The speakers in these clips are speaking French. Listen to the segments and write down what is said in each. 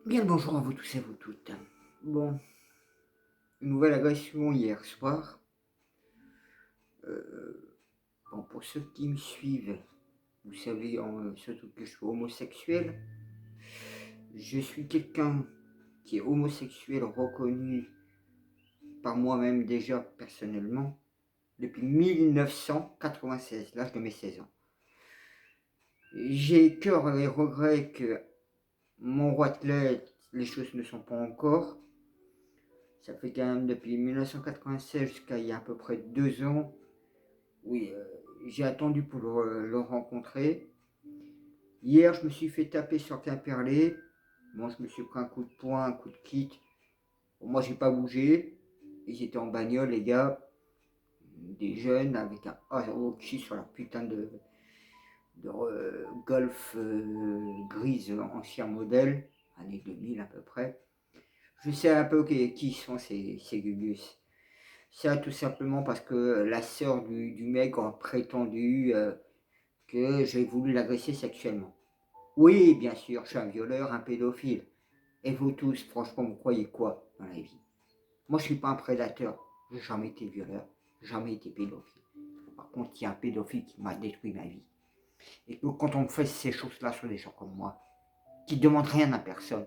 Bien le bonjour à vous tous et à vous toutes. Bon, une nouvelle agression hier soir. Heu, bon, pour ceux qui me suivent, vous savez surtout que je suis homosexuel. Je suis quelqu'un qui est homosexuel reconnu par moi-même déjà personnellement depuis 1996, l'âge de mes 16 ans. J'ai cœur et regret que mon Roitelet, les choses ne sont pas encore. Ça fait quand même depuis 1996 jusqu'à il y a à peu près 2 ans. Oui, j'ai attendu pour le rencontrer. Hier, je me suis fait taper sur Quimperlé. Bon, je me suis pris un coup de poing, un coup de kit. Bon, moi, j'ai pas bougé. Ils étaient en bagnole, les gars, des jeunes avec un Aoki sur la putain de Golf grise ancien modèle, année 2000 à peu près. Je sais un peu qui sont ces gugus. Ça, tout simplement parce que la sœur du mec a prétendu que j'ai voulu l'agresser sexuellement. Oui, bien sûr, je suis un violeur, un pédophile. Et vous tous, franchement, vous croyez quoi dans la vie? Moi, je suis pas un prédateur. J'ai jamais été violeur, jamais été pédophile. Par contre, il y a un pédophile qui m'a détruit ma vie. Et que quand on me fait ces choses-là sur des gens comme moi, qui ne demandent rien à personne,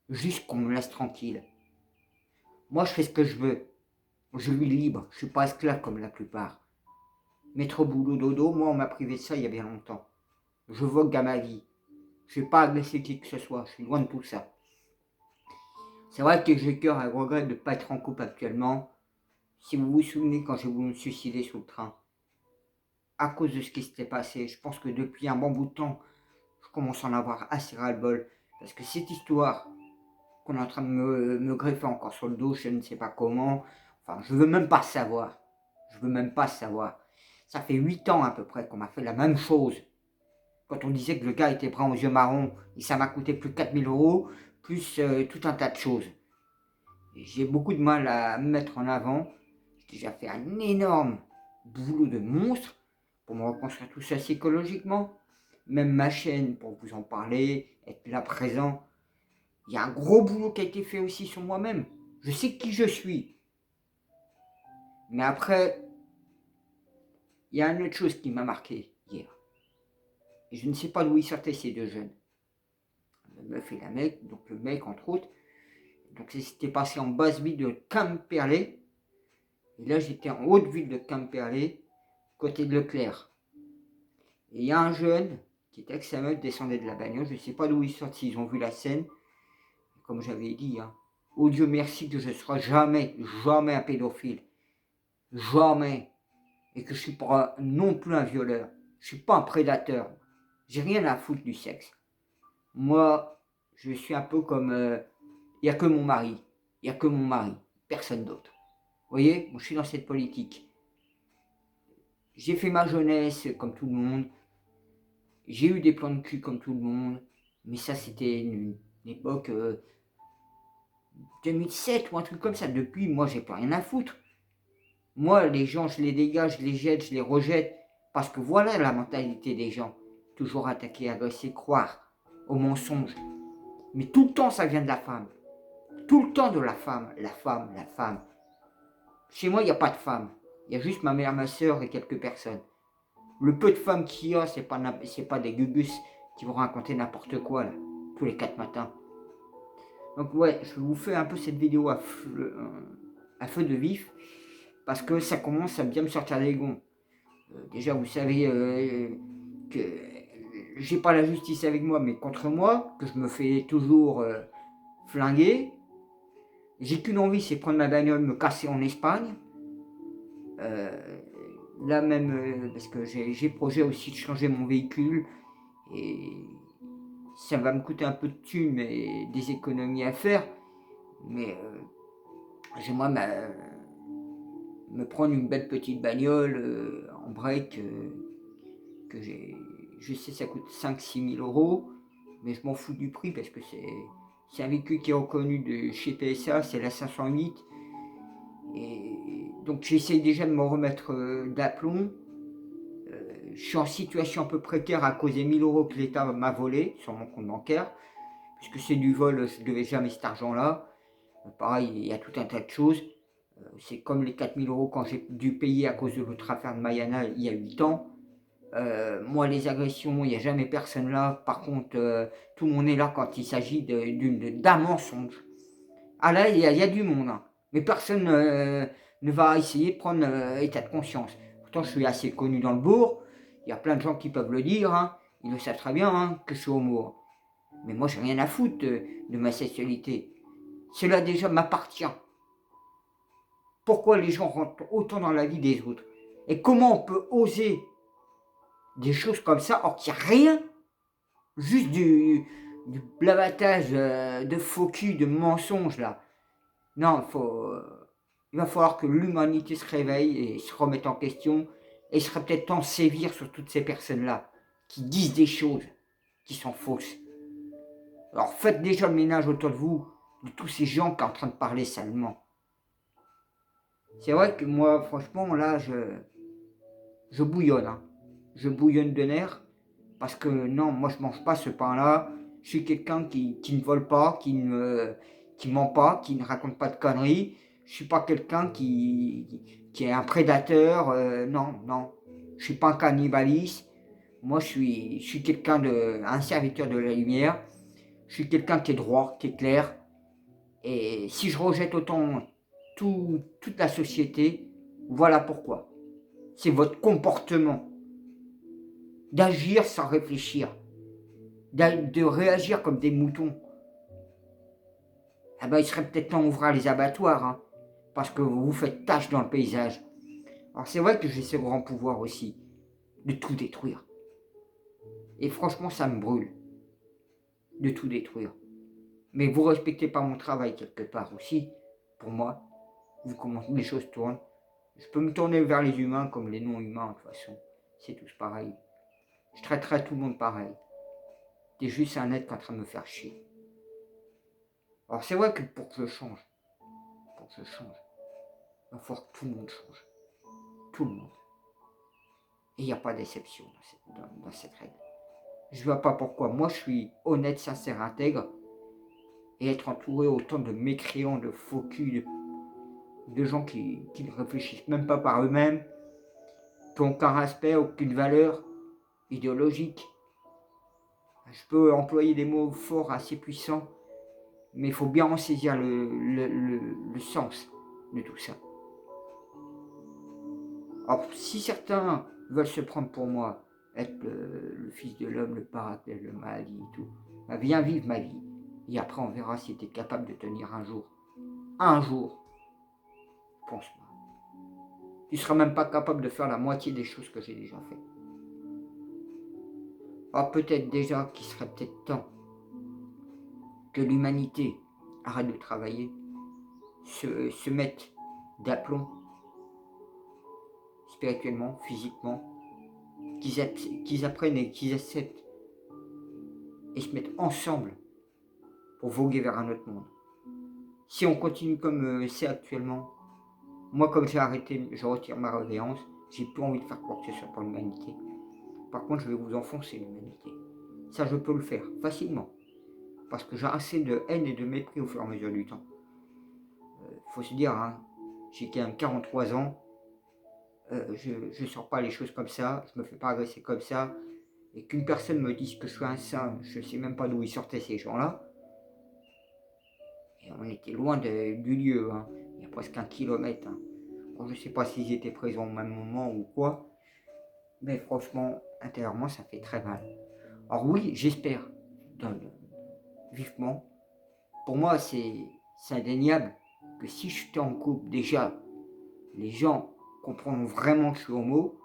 juste qu'on me laisse tranquille. Moi, je fais ce que je veux. Je suis libre, je suis pas esclave comme la plupart. Métro boulot dodo, moi, on m'a privé de ça il y a bien longtemps. Je vogue à ma vie. Je n'ai pas agressé qui que ce soit, je suis loin de tout ça. C'est vrai que j'ai cœur et regret de ne pas être en couple actuellement. Si vous vous souvenez quand j'ai voulu me suicider sous le train, à cause de ce qui s'était passé, je pense que depuis un bon bout de temps, je commence à en avoir assez ras-le-bol. Parce que cette histoire qu'on est en train de me greffer encore sur le dos, je ne sais pas comment, enfin, je veux même pas savoir. Je veux même pas savoir. Ça fait 8 ans à peu près qu'on m'a fait la même chose. Quand on disait que le gars était brun aux yeux marrons, et ça m'a coûté plus de 4 000 €, plus tout un tas de choses. J'ai beaucoup de mal à me mettre en avant. J'ai déjà fait un énorme boulot de monstre pour me reconstruire tout ça psychologiquement. Même ma chaîne, pour vous en parler, être là présent. Il y a un gros boulot qui a été fait aussi sur moi-même. Je sais qui je suis. Mais après, il y a une autre chose qui m'a marqué hier. Et je ne sais pas d'où ils sortaient ces deux jeunes. La meuf et la mec, donc le mec entre autres. Donc ça s'était passé en basse ville de Quimperlé. Et là j'étais en haute ville de Quimperlé, côté de Leclerc. Et il y a un jeune qui était avec sa meuf, descendait de la bagnole, je ne sais pas d'où ils sortent, s'ils ont vu la scène. Comme j'avais dit, hein, oh Dieu merci que je ne serai jamais, jamais un pédophile. Jamais. Et que je ne suis pas non plus un violeur. Je ne suis pas un prédateur. J'ai rien à foutre du sexe. Moi, je suis un peu comme... Il n'y a que mon mari. Il n'y a que mon mari. Personne d'autre. Vous voyez, moi, je suis dans cette politique. J'ai fait ma jeunesse comme tout le monde. J'ai eu des plans de cul comme tout le monde. Mais ça, c'était une époque 2007 ou un truc comme ça. Depuis, moi, j'ai plus rien à foutre. Moi, les gens, je les dégage, je les jette, je les rejette. Parce que voilà la mentalité des gens. Toujours attaquer, agresser, croire au mensonge. Mais tout le temps, ça vient de la femme. Tout le temps de la femme, la femme, la femme. Chez moi, il n'y a pas de femme. Il y a juste ma mère, ma soeur et quelques personnes. Le peu de femmes qu'il y a, c'est pas des gugus qui vont raconter n'importe quoi, là, tous les 4 matins. Donc ouais, je vous fais un peu cette vidéo à feu de vif, parce que ça commence à bien me sortir des gonds. Déjà, vous savez que j'ai pas la justice avec moi, mais contre moi, que je me fais toujours flinguer. J'ai qu'une envie, c'est prendre ma bagnole, me casser en Espagne. Euh, Là même, parce que j'ai projet aussi de changer mon véhicule. Et ça va me coûter un peu de thunes et des économies à faire. Mais j'aimerais me prendre une belle petite bagnole en break que je sais ça coûte 5 000 à 6 000 €, mais je m'en fous du prix parce que c'est un véhicule qui est reconnu de chez PSA, c'est la 508. Et donc j'essaye déjà de me remettre d'aplomb. je suis en situation un peu précaire à cause des 1 000 € que l'État m'a volé sur mon compte bancaire, puisque c'est du vol, je ne devais jamais cet argent-là. Pareil, il y a tout un tas de choses. C'est comme les 4 000 € quand j'ai dû payer à cause de l'autre affaire de Mayana il y a 8 ans. Moi, les agressions, il n'y a jamais personne là. Par contre, tout le monde est là quand il s'agit d'un mensonge. Ah là, il y a du monde, hein. Mais personne ne va essayer de prendre état de conscience. Pourtant, je suis assez connu dans le bourg. Il y a plein de gens qui peuvent le dire, hein. Ils le savent très bien, hein, que je suis homo. Mais moi, j'ai rien à foutre de ma sexualité. Cela déjà m'appartient. Pourquoi les gens rentrent autant dans la vie des autres? Et comment on peut oser des choses comme ça, or qu'il n'y a rien, juste du blavatage de faux cul, de mensonges là. Non, il va falloir que l'humanité se réveille et se remette en question, et il serait peut-être temps de sévir sur toutes ces personnes-là, qui disent des choses qui sont fausses. Alors faites déjà le ménage autour de vous, de tous ces gens qui sont en train de parler salement. C'est vrai que moi, franchement, là, je bouillonne, hein. Je bouillonne de nerfs, parce que non, moi je mange pas ce pain-là. Je suis quelqu'un qui ne vole pas, qui ment pas, qui ne raconte pas de conneries. Je suis pas quelqu'un qui est un prédateur. Non, non. Je suis pas un cannibaliste. Moi je suis quelqu'un un serviteur de la lumière. Je suis quelqu'un qui est droit, qui est clair. Et si je rejette autant toute la société, voilà pourquoi. C'est votre comportement d'agir sans réfléchir, de réagir comme des moutons. Ah ben, il serait peut-être temps d'ouvrir les abattoirs, hein, parce que vous faites tache dans le paysage. Alors c'est vrai que j'ai ce grand pouvoir aussi, de tout détruire. Et franchement, ça me brûle, de tout détruire. Mais vous respectez pas mon travail quelque part aussi, pour moi, vu comment les choses tournent. Je peux me tourner vers les humains comme les non-humains, de toute façon. C'est tous pareil. Je traiterai tout le monde pareil. T'es juste un être qui est en train de me faire chier. Alors c'est vrai que pour que je change, il va falloir que tout le monde change. Tout le monde. Et il n'y a pas d'exception dans cette règle. Je ne vois pas pourquoi. Moi, je suis honnête, sincère, intègre. Et être entouré autant de mécréants, de faux culs, de gens qui ne réfléchissent même pas par eux-mêmes, qui n'ont aucun respect, aucune valeur idéologique. Je peux employer des mots forts, assez puissants, mais il faut bien en saisir le sens de tout ça. Alors, si certains veulent se prendre pour moi, être le fils de l'homme, le paraclet, le Mahdi et tout, bah viens vivre ma vie. Et après, on verra si tu es capable de tenir un jour. Un jour, pense-moi. Tu ne seras même pas capable de faire la moitié des choses que j'ai déjà faites. Alors peut-être déjà qu'il serait peut-être temps que l'humanité arrête de travailler, se mette d'aplomb, spirituellement, physiquement, qu'ils apprennent et qu'ils acceptent et se mettent ensemble pour voguer vers un autre monde. Si on continue comme c'est actuellement, moi comme j'ai arrêté, je retire ma révéance, j'ai plus envie de faire quoi que ce soit pour l'humanité. Par contre, je vais vous enfoncer l'humanité. Ça, je peux le faire facilement, parce que j'ai assez de haine et de mépris au fur et à mesure du temps. Faut se dire, hein, j'ai quand même 43 ans, je ne sors pas les choses comme ça, je me fais pas agresser comme ça, et qu'une personne me dise que je suis un saint, je ne sais même pas d'où ils sortaient ces gens-là. Et on était loin du lieu, hein. Il y a presque 1 kilomètre. Hein. Bon, je ne sais pas s'ils étaient présents au même moment ou quoi, mais franchement, intérieurement, ça fait très mal. Alors oui, j'espère, vivement, pour moi, c'est indéniable que si je suis en couple, déjà, les gens comprendront vraiment que je suis homo,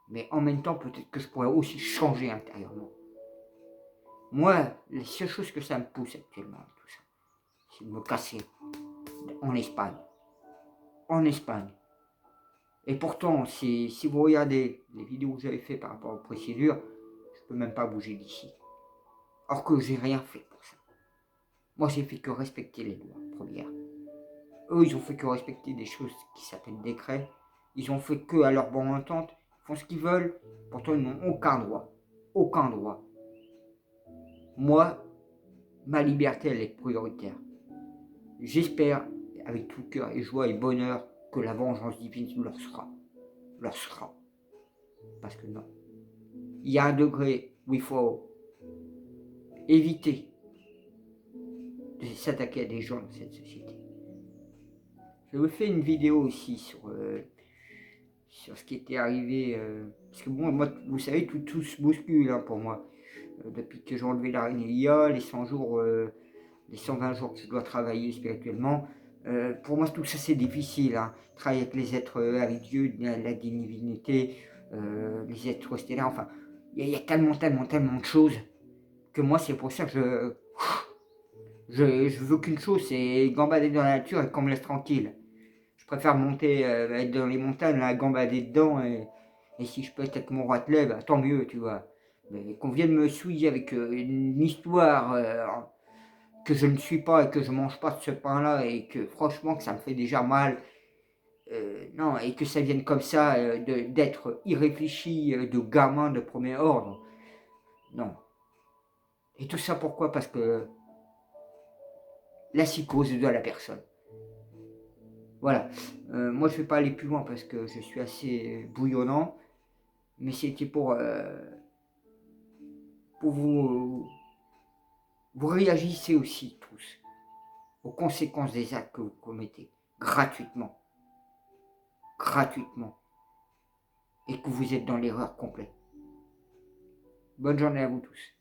mais en même temps, peut-être que je pourrais aussi changer intérieurement. Moi, les seules choses que ça me pousse actuellement, tout ça, c'est de me casser en Espagne. En Espagne. Et pourtant, si vous regardez les vidéos que j'avais fait par rapport aux procédures, je ne peux même pas bouger d'ici. Or que j'ai rien fait pour ça. Moi, j'ai fait que respecter les lois, première. Eux, ils ont fait que respecter des choses qui s'appellent décrets. Ils ont fait que à leur bonne entente. Il font ce qu'ils veulent, pourtant ils n'ont aucun droit. Aucun droit. Moi, ma liberté, elle est prioritaire. J'espère, avec tout cœur et joie et bonheur, que la vengeance divine leur sera. Leur sera. Parce que non. Il y a un degré où il faut éviter de s'attaquer à des gens dans cette société. Je vous fais une vidéo aussi sur ce qui était arrivé. Parce que bon, moi, vous savez, tout se bouscule pour moi. Depuis que j'ai enlevé la RNIA, les 100 jours, les 120 jours que je dois travailler spirituellement, pour moi tout ça c'est difficile. Travailler avec les êtres, avec Dieu, la divinité, les êtres stellaires, enfin, il y a tellement de choses que moi c'est pour ça que je veux qu'une chose, c'est gambader dans la nature et qu'on me laisse tranquille. Je préfère monter, être dans les montagnes, là, gambader dedans, et si je peux être avec mon roi de lèvres, tant mieux, tu vois. Mais qu'on vienne me souiller avec une histoire que je ne suis pas et que je mange pas de ce pain-là et que franchement que ça me fait déjà mal, non, et que ça vienne comme ça, d'être irréfléchi, de gamin de premier ordre, non. Et tout ça pourquoi? Parce que la psychose de la personne. Voilà. Moi je ne vais pas aller plus loin parce que je suis assez bouillonnant, mais c'était pour vous réagissez aussi tous aux conséquences des actes que vous commettez gratuitement, gratuitement, et que vous êtes dans l'erreur complète. Bonne journée à vous tous.